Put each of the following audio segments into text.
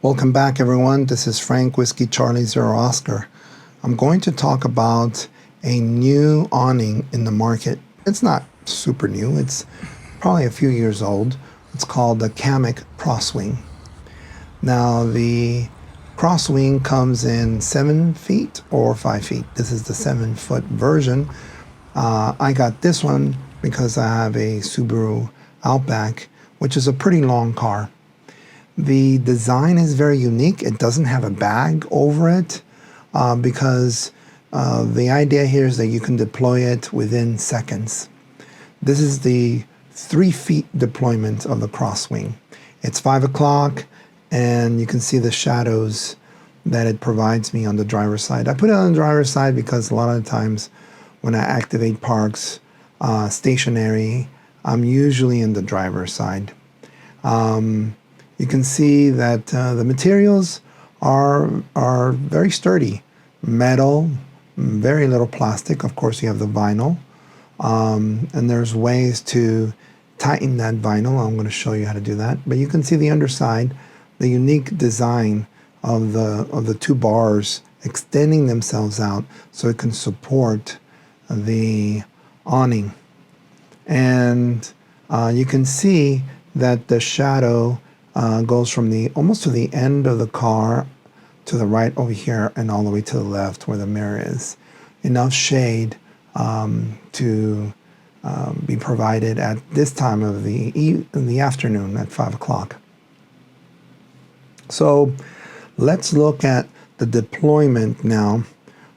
Welcome back, everyone. This is Frank Whiskey Charlie Zero Oscar. I'm going to talk about a new awning in the market. It's not super new. It's probably a few years old. It's called the Kammok Crosswing. Now, the Crosswing comes in 7 feet or 5 feet. This is the 7-foot version. I got this one because I have a Subaru Outback, which is a pretty long car. The design is very unique. It doesn't have a bag over it because the idea here is that you can deploy it within seconds. This is the 3 feet deployment of the Crosswing. It's 5 o'clock and you can see the shadows that it provides me on the driver's side. I put it on the driver's side because a lot of the times when I activate parks stationary, I'm usually in the driver's side. You can see that the materials are very sturdy. Metal, very little plastic. Of course, you have the vinyl. And there's ways to tighten that vinyl. I'm going to show you how to do that. But you can see the underside, the unique design of the two bars extending themselves out so it can support the awning. And you can see that the shadow goes from almost to the end of the car to the right over here and all the way to the left where the mirror is. Enough shade to be provided at this time of the afternoon at 5 o'clock. So let's look at the deployment now,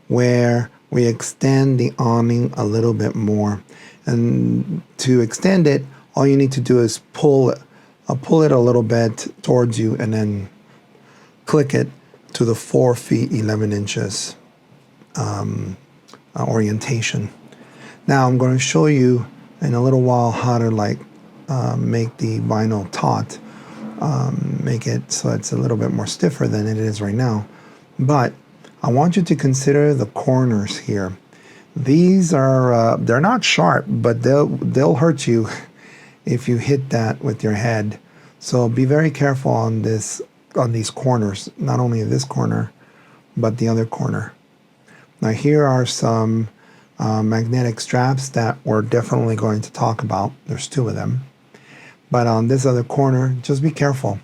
where we extend the awning a little bit more. And to extend it, all you need to do is pull it a little bit towards you and then click it to the 4 feet 11 inches orientation. Now I'm going to show you in a little while how to make the vinyl taut, make it so it's a little bit more stiffer than it is right now. But I want you to consider the corners here. These are they're not sharp, but they'll hurt you if you hit that with your head. So be very careful on these corners, not only this corner, but the other corner. Now here are some magnetic straps that we're definitely going to talk about. There's 2 of them. But on this other corner, just be careful.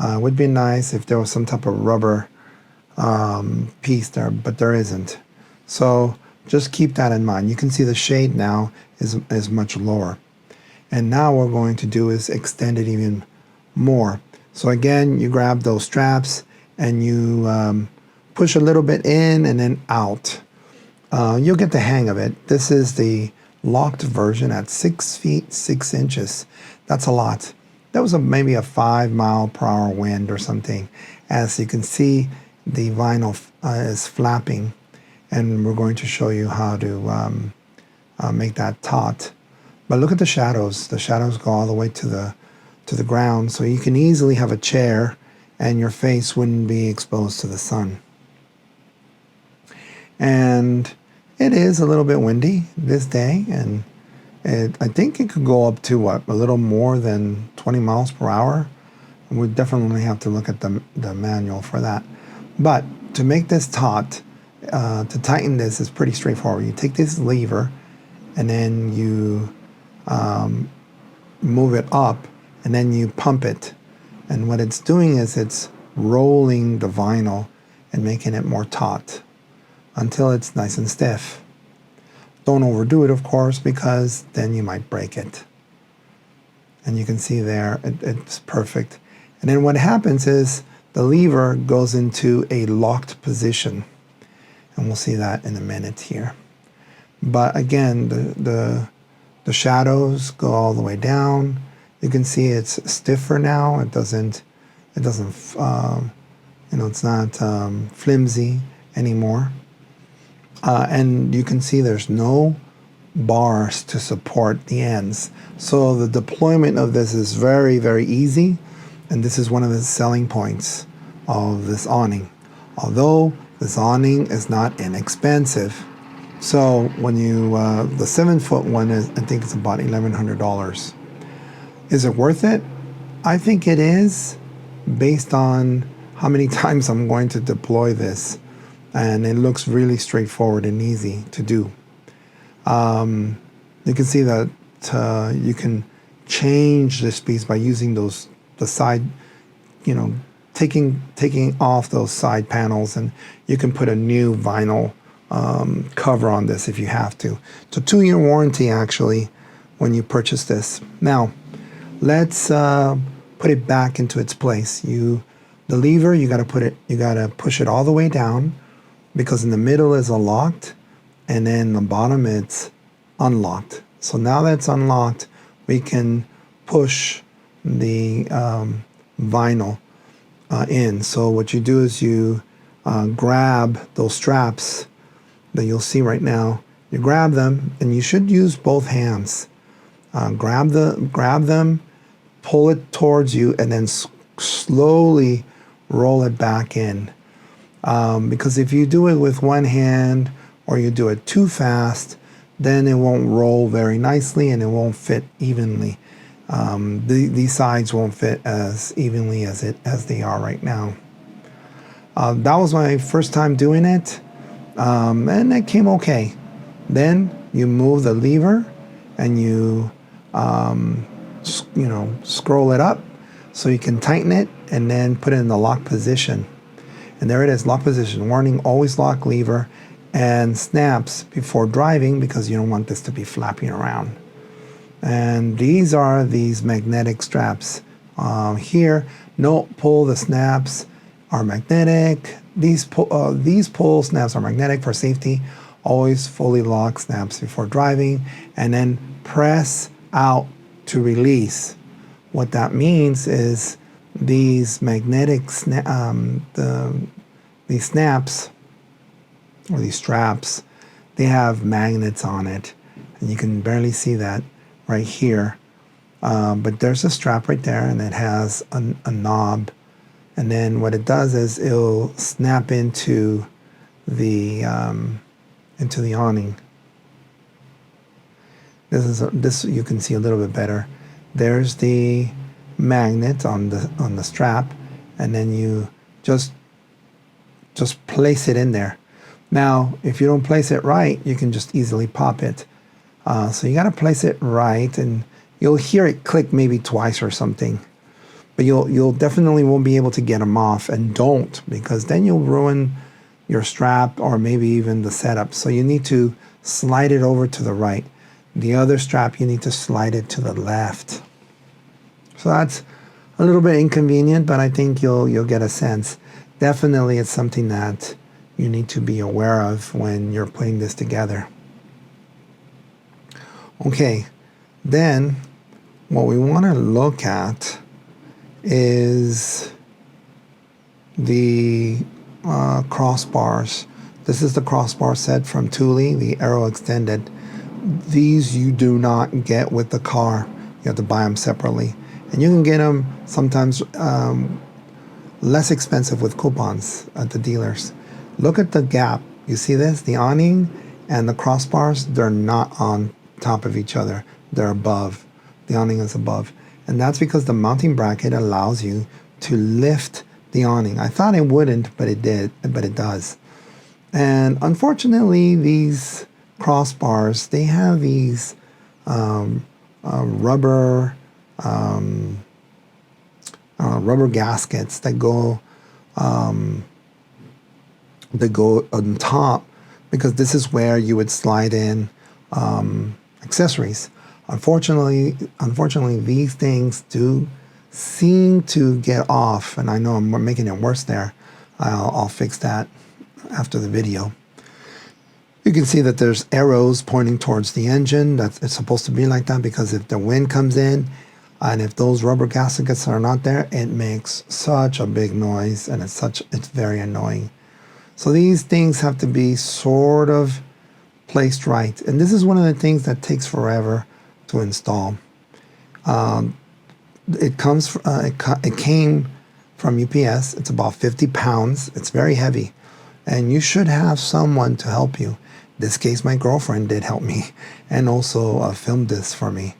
It would be nice if there was some type of rubber piece there, but there isn't. So just keep that in mind. You can see the shade now is much lower. And now what we're going to do is extend it even more. So again, you grab those straps and you push a little bit in and then out. You'll get the hang of it. This is the locked version at 6 feet 6 inches. That's a lot. That was maybe a 5 mile per hour wind or something. As you can see, the vinyl is flapping, and we're going to show you how to make that taut. But look at the shadows. The shadows go all the way to the ground, so you can easily have a chair and your face wouldn't be exposed to the sun. And it is a little bit windy this day, and I think it could go up to a little more than 20 miles per hour. We definitely have to look at the manual for that. But to make this taut, to tighten this is pretty straightforward. You take this lever and then you move it up and then you pump it. And what it's doing is it's rolling the vinyl and making it more taut until it's nice and stiff. Don't overdo it, of course, because then you might break it. And you can see there, it's perfect. And then what happens is the lever goes into a locked position. And we'll see that in a minute here. But again, the shadows go all the way down. You can see it's stiffer now. It doesn't it's not flimsy anymore. And you can see there's no bars to support the ends. So the deployment of this is very, very easy. And this is one of the selling points of this awning. Although this awning is not inexpensive. So when you, the 7-foot one is, I think it's about $1,100. Is it worth it? I think it is, based on how many times I'm going to deploy this, and it looks really straightforward and easy to do. You can see that you can change the speeds by using the side, taking off those side panels, and you can put a new vinyl cover on this if you have to. It's a 2-year warranty actually when you purchase this. Now, let's put it back into its place. The lever, you gotta push it all the way down, because in the middle is locked, and then the bottom it's unlocked. So now that it's unlocked, we can push the vinyl in. So what you do is you grab those straps that you'll see right now. You grab them, and you should use both hands. Grab them, pull it towards you, and then slowly roll it back in. Because if you do it with one hand, or you do it too fast, then it won't roll very nicely and it won't fit evenly. These sides won't fit as evenly as they are right now. That was my first time doing it, and it came okay. Then you move the lever, and you scroll it up so you can tighten it, and then put it in the lock position. And there it is, lock position. Warning, always lock lever and snaps before driving, because you don't want this to be flapping around. And these are these magnetic straps. Here, no pull, the snaps are magnetic. These pull snaps are magnetic for safety. Always fully lock snaps before driving, and then press out to release. What that means is these magnetic these snaps, or these straps, they have magnets on it, and you can barely see that right here, but there's a strap right there, and it has a knob, and then what it does is it'll snap into the awning. This you can see a little bit better. There's the magnet on the strap, and then you just place it in there. Now, if you don't place it right, you can just easily pop it. So you got to place it right, and you'll hear it click maybe twice or something. But you'll definitely won't be able to get them off, and don't, because then you'll ruin your strap or maybe even the setup. So you need to slide it over to the right. The other strap, you need to slide it to the left. So that's a little bit inconvenient, but I think you'll get a sense. Definitely, it's something that you need to be aware of when you're putting this together. Okay, then what we want to look at is the crossbars. This is the crossbar set from Thule, the Aero Extended. These you do not get with the car. You have to buy them separately. And you can get them sometimes less expensive with coupons at the dealers. Look at the gap. You see this? The awning and the crossbars, they're not on top of each other. They're above. The awning is above. And that's because the mounting bracket allows you to lift the awning. I thought it wouldn't, but it did, but it does. And unfortunately, these crossbars, they have these rubber gaskets that go on top, because this is where you would slide in accessories. Unfortunately, these things do seem to get off, and I know I'm making it worse there. I'll fix that after the video. You can see that there's arrows pointing towards the engine. It's supposed to be like that, because if the wind comes in and if those rubber gaskets are not there, it makes such a big noise, and it's very annoying. So these things have to be sort of placed right, and this is one of the things that takes forever to install. It came from UPS. It's about 50 pounds. It's very heavy, and you should have someone to help you. In this case, my girlfriend did help me, and also filmed this for me.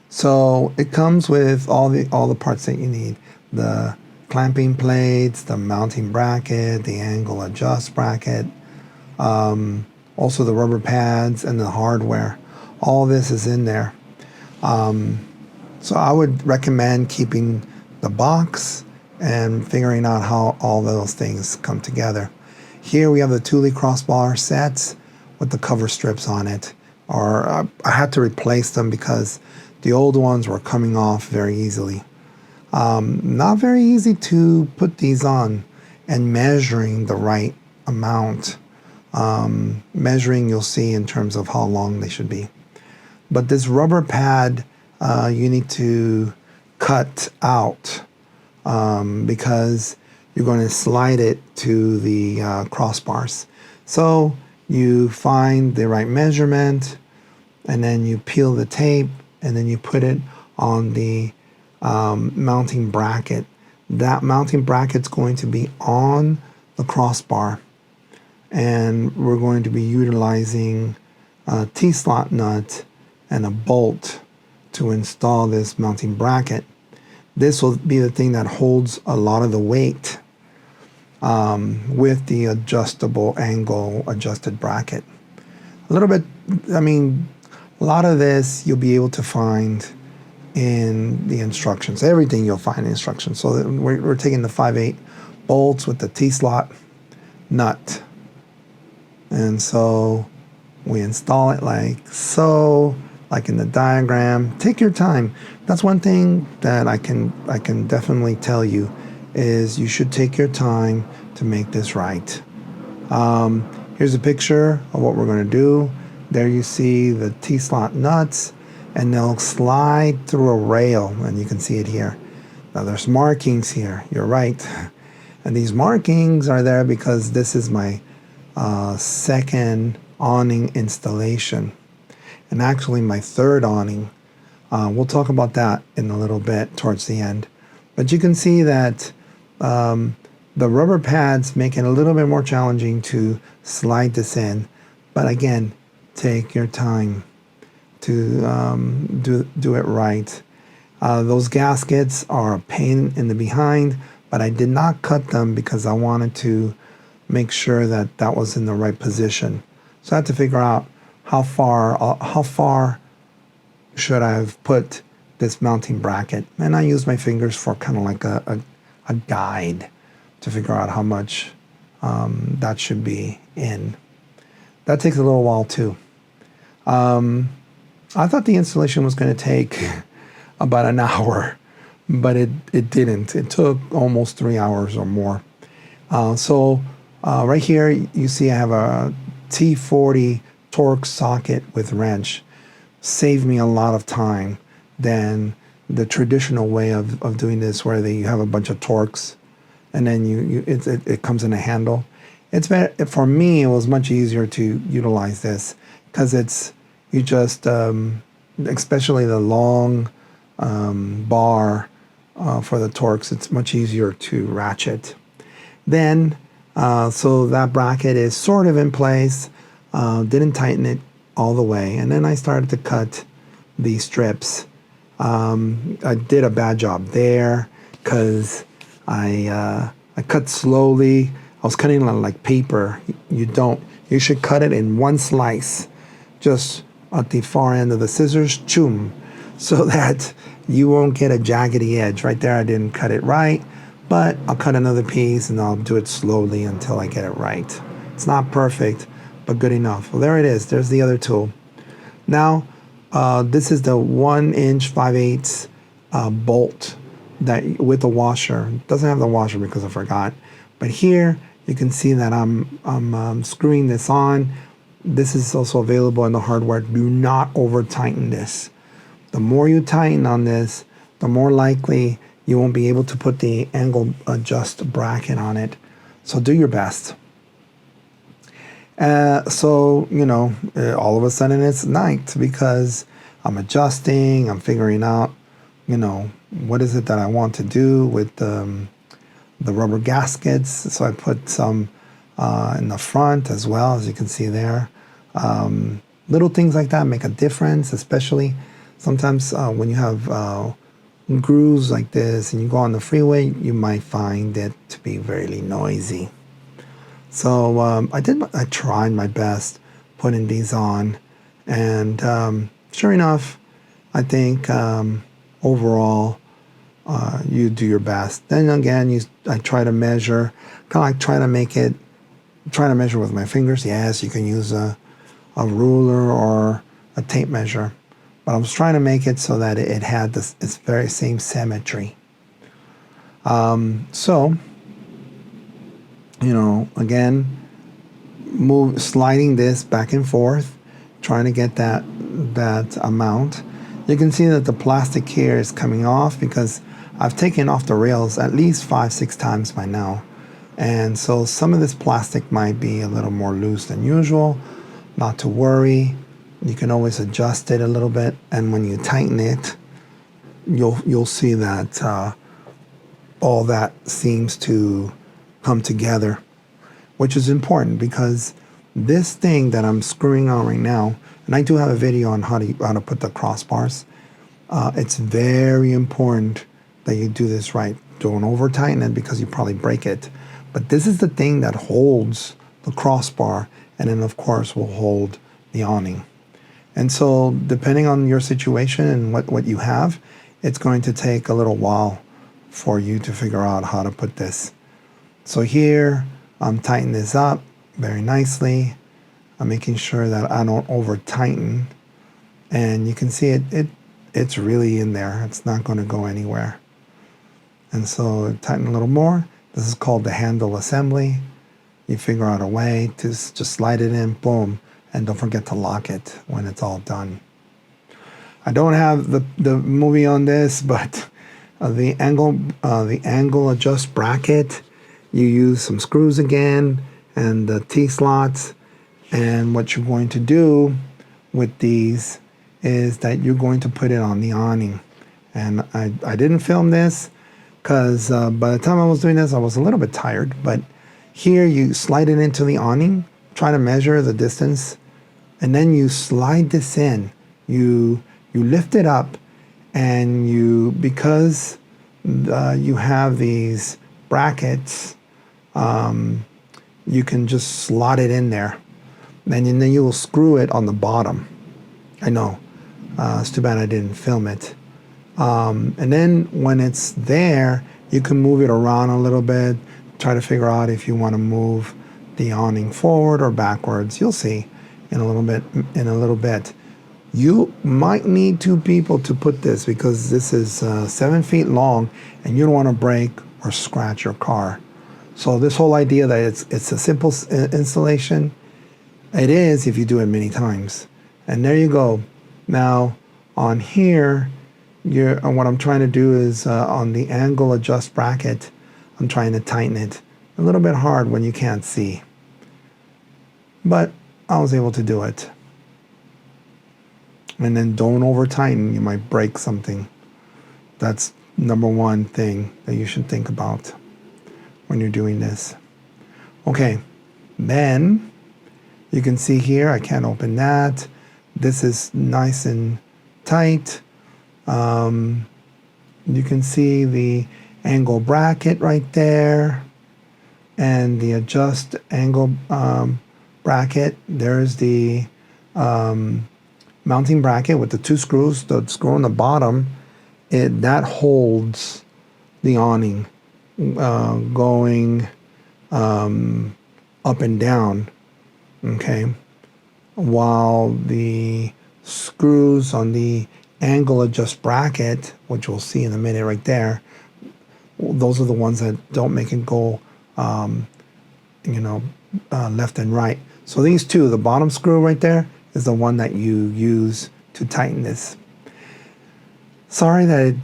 So it comes with all the parts that you need: the clamping plates, the mounting bracket, the angle adjust bracket, also the rubber pads and the hardware. All this is in there. So I would recommend keeping the box and figuring out how all those things come together. Here we have the Thule crossbar sets with the cover strips on it. Or I had to replace them because the old ones were coming off very easily. Not very easy to put these on, and measuring the right amount. Measuring, you'll see in terms of how long they should be. But this rubber pad, you need to cut out because you're going to slide it to the crossbars. So you find the right measurement, and then you peel the tape, and then you put it on the mounting bracket. That mounting bracket's going to be on the crossbar, and we're going to be utilizing a T-slot nut and a bolt to install this mounting bracket. This will be the thing that holds a lot of the weight with the adjustable angle adjusted bracket. A little bit, I mean, a lot of this you'll be able to find in the instructions. Everything you'll find in instructions. So we're taking the 5/8 bolts with the T-slot nut. And so we install it like so, like in the diagram. Take your time. That's one thing that I can definitely tell you is you should take your time to make this right. Here's a picture of what we're going to do. There you see the T-slot nuts, and they'll slide through a rail, and you can see it here. Now there's markings here. You're right. And these markings are there because this is my second awning installation, and actually my third awning. We'll talk about that in a little bit towards the end. But you can see that the rubber pads make it a little bit more challenging to slide this in. But again, take your time to do it right. Those gaskets are a pain in the behind, but I did not cut them because I wanted to make sure that that was in the right position. So I had to figure out how far should I have put this mounting bracket, and I used my fingers for kind of like a guide to figure out how much that should be in. That takes a little while too. I thought the installation was going to take about an hour, but it didn't. It took almost 3 hours or more. So right here you see I have a T40 torque socket with wrench. Saved me a lot of time than the traditional way of doing this, where you have a bunch of torques and then it comes in a handle. It's better, for me it was much easier to utilize this because you just especially the long bar for the torques, it's much easier to ratchet. Then so that bracket is sort of in place. Didn't tighten it all the way, and then I started to cut these strips. I did a bad job there because I cut slowly. I was cutting like paper. You should cut it in one slice, just at the far end of the scissors, choom, so that you won't get a jaggedy edge. Right there I didn't cut it right, but I'll cut another piece and I'll do it slowly until I get it right. It's not perfect, but good enough. Well, there it is. There's the other tool. Now, this is the 1" 5/8 bolt that with the washer. It doesn't have the washer because I forgot. But here you can see that I'm screwing this on. This is also available in the hardware. Do not over tighten this. The more you tighten on this, the more likely you won't be able to put the angle adjust bracket on it. So do your best. So, all of a sudden it's night because I'm adjusting, I'm figuring out, what is it that I want to do with the rubber gaskets. So I put some in the front as well, as you can see there. Little things like that make a difference, especially sometimes when you have grooves like this and you go on the freeway, you might find it to be really noisy. So I tried my best putting these on, and sure enough, I think overall you do your best. Then again, I try to measure, kind of like try to measure with my fingers. Yes, you can use a ruler or a tape measure, but I was trying to make it so that it had this very same symmetry. So, again, sliding this back and forth, trying to get that amount. You can see that the plastic here is coming off because I've taken off the rails at least 5-6 times by now. And so some of this plastic might be a little more loose than usual. Not to worry. You can always adjust it a little bit, and when you tighten it, you'll see that all that seems to come together, which is important because this thing that I'm screwing on right now, and I do have a video on how to put the crossbars. It's very important that you do this right. Don't over tighten it because you probably break it. But this is the thing that holds the crossbar, and then of course will hold the awning. And so depending on your situation and what you have, it's going to take a little while for you to figure out how to put this. So here I'm tightening this up very nicely. I'm making sure that I don't over tighten, and you can see it's really in there. It's not going to go anywhere. And so tighten a little more. This is called the handle assembly. You figure out a way to just slide it in, boom, and don't forget to lock it when it's all done. I don't have the movie on this, but the angle adjust bracket, you use some screws again and the T-slots, and what you're going to do with these is that you're going to put it on the awning. And I didn't film this because by the time I was doing this, I was a little bit tired, but here you slide it into the awning, try to measure the distance, and then you slide this in. You lift it up, and because you have these brackets, you can just slot it in there, and then you will screw it on the bottom. I know, it's too bad I didn't film it. And then when it's there, you can move it around a little bit, try to figure out if you want to move the awning forward or backwards. You'll see in a little bit. You might need 2 people to put this because this is 7 feet long, and you don't want to break or scratch your car. So this whole idea that it's a simple installation, it is if you do it many times. And there you go. Now on here, what I'm trying to do is on the angle adjust bracket, I'm trying to tighten it. A little bit hard when you can't see, but I was able to do it. And then don't over tighten, you might break something. That's number one thing that you should think about when you're doing this. Okay, then you can see here, I can't open that. This is nice and tight. You can see the angle bracket right there, and the adjust angle bracket. There's the mounting bracket with the 2 screws. The screw on the bottom, that holds the awning going up and down, okay, while the screws on the angle adjust bracket, which we'll see in a minute right there, those are the ones that don't make it go left and right. So these 2, the bottom screw right there is the one that you use to tighten this. Sorry that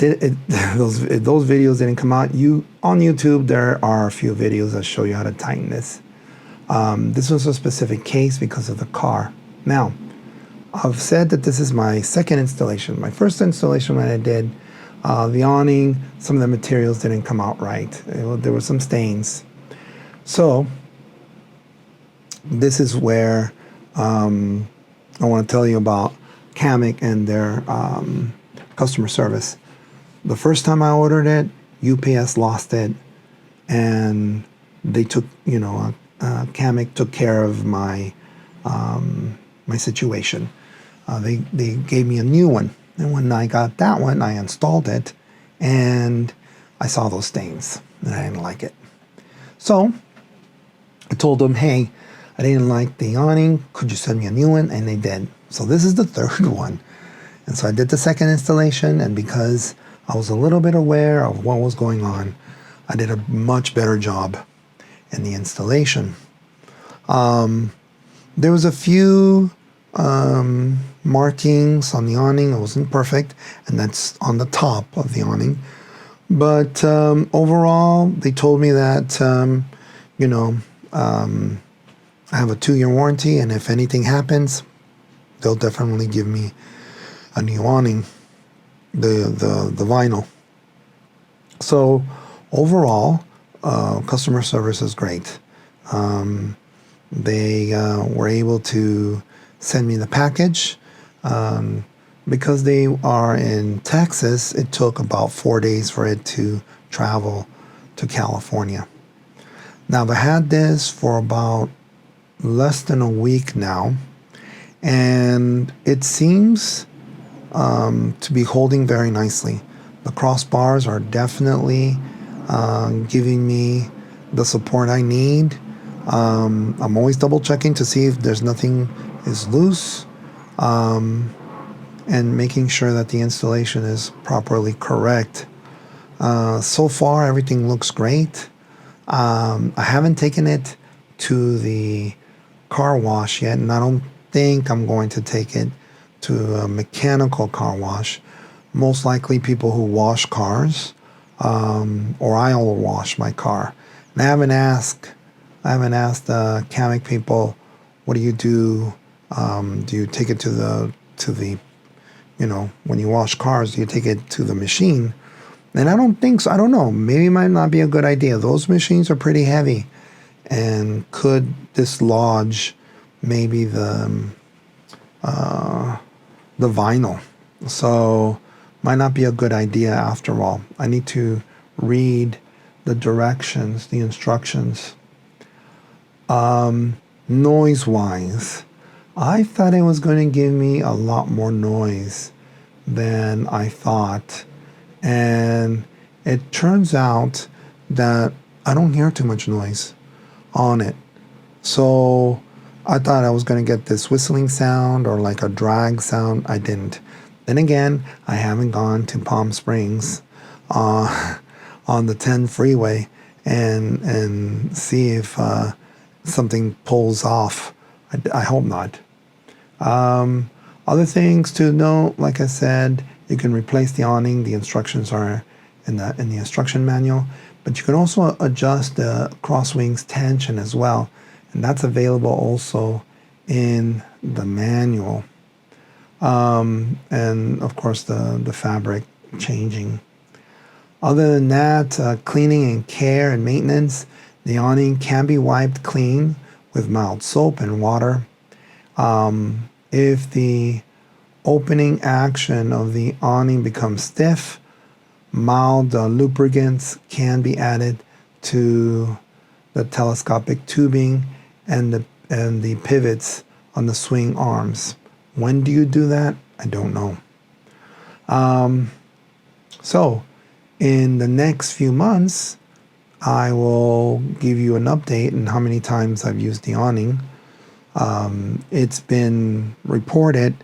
those videos didn't come out. On YouTube, there are a few videos that show you how to tighten this. This was a specific case because of the car. Now, I've said that this is my second installation. My first installation when I did the awning, some of the materials didn't come out right. There were some stains. So this is where I want to tell you about Kammok and their customer service. The first time I ordered it, UPS lost it, and they took, Kammok took care of my situation. They gave me a new one, and when I got that one, I installed it, and I saw those stains, and I didn't like it. So I told them, hey, I didn't like the awning. Could you send me a new one? And they did. So this is the third one. And so I did the second installation, and because I was a little bit aware of what was going on, I did a much better job in the installation. There was a few markings on the awning. It wasn't perfect, and that's on the top of the awning. But overall, they told me that, I have a 2-year warranty, and if anything happens, they'll definitely give me a new awning, the vinyl. So overall, customer service is great. They were able to send me the package. Because they are in Texas, it took about 4 days for it to travel to California. Now, they had this for about less than a week now, and it seems to be holding very nicely. The crossbars are definitely giving me the support I need. I'm always double checking to see if there's nothing is loose, and making sure that the installation is properly correct. So far, everything looks great. I haven't taken it to the car wash yet, and I don't think I'm going to take it to a mechanical car wash. Most likely people who wash cars, or I will wash my car. And I haven't asked Kammok people, what do you do? Do you take it to the when you wash cars, do you take it to the machine? And I don't think so. I don't know. Maybe it might not be a good idea. Those machines are pretty heavy and could dislodge maybe the vinyl. So might not be a good idea after all. I need to read the directions, the instructions. Noise-wise, I thought it was going to give me a lot more noise than I thought. And it turns out that I don't hear too much noise on it. So I thought I was going to get this whistling sound or like a drag sound. I didn't. Then again, I haven't gone to Palm Springs on the 10 freeway and see if something pulls off. I hope not. Other things to note, like I said, you can replace the awning. The instructions are in the instruction manual, but you can also adjust the crosswing's tension as well, and that's available also in the manual. And of course the fabric changing. Other than that, cleaning and care and maintenance, the awning can be wiped clean with mild soap and water. If the opening action of the awning becomes stiff, mild lubricants can be added to the telescopic tubing and the pivots on the swing arms. When do you do that? I don't know. So in the next few months, I will give you an update on how many times I've used the awning. It's been reported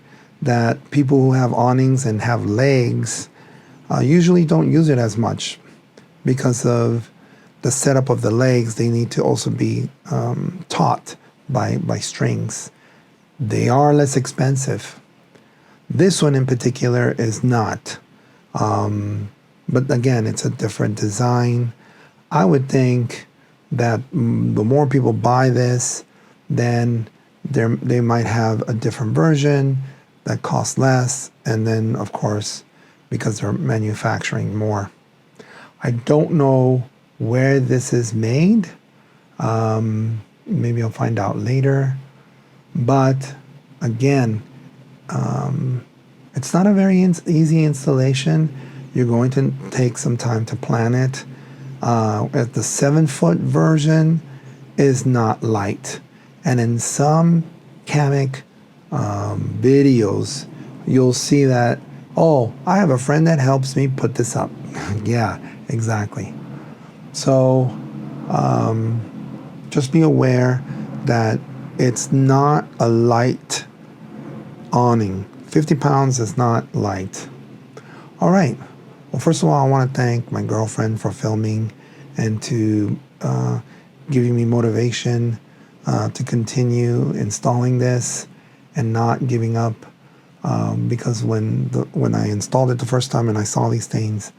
that people who have awnings and have legs usually don't use it as much because of the setup of the legs. They need to also be taught by strings. They are less expensive. This one in particular is not. But again, it's a different design. I would think that the more people buy this, then they might have a different version that costs less, and then of course, because they're manufacturing more. I don't know where this is made. Maybe I'll find out later. But again, it's not a very easy installation. You're going to take some time to plan it. At the 7-foot version is not light, and in some Kammok videos, you'll see that, oh, I have a friend that helps me put this up. Yeah, exactly. So just be aware that it's not a light awning. 50 pounds is not light. All right. Well, first of all, I want to thank my girlfriend for filming and to giving me motivation to continue installing this and not giving up. Because when I installed it the first time and I saw these things,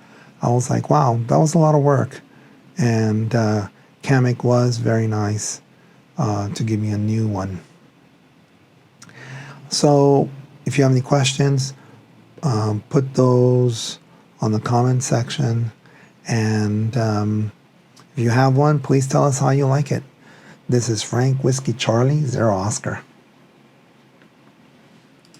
I was like, wow, that was a lot of work. And Kammok was very nice to give me a new one. So if you have any questions, put those on the comment section, and if you have one, please tell us how you like it. This is Frank Whiskey Charlie 0 Oscar.